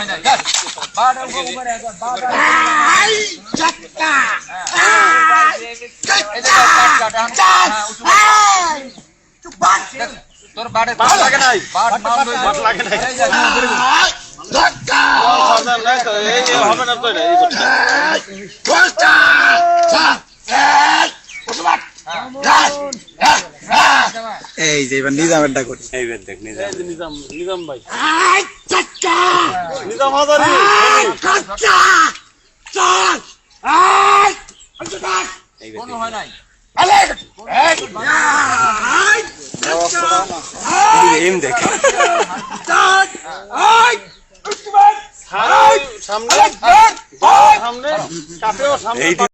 হয় নাই বাড়া উপরে এই চাকা এই যে কাট চুপ বাট তোর বাড়ে বাট লাগে নাই বাট লাগে নাই এই যে চাকা সাবধান না এই যে হবে না তো এই করতে কোস্টা এই যে এবার নিজামেরটা করি এই দেখ নিজাম ভাই এই চাকা নিজাম হাজারি চাকা চাক এই কোনো হয় নাই এম দেখ সামনে সামনে কাপেও সামনে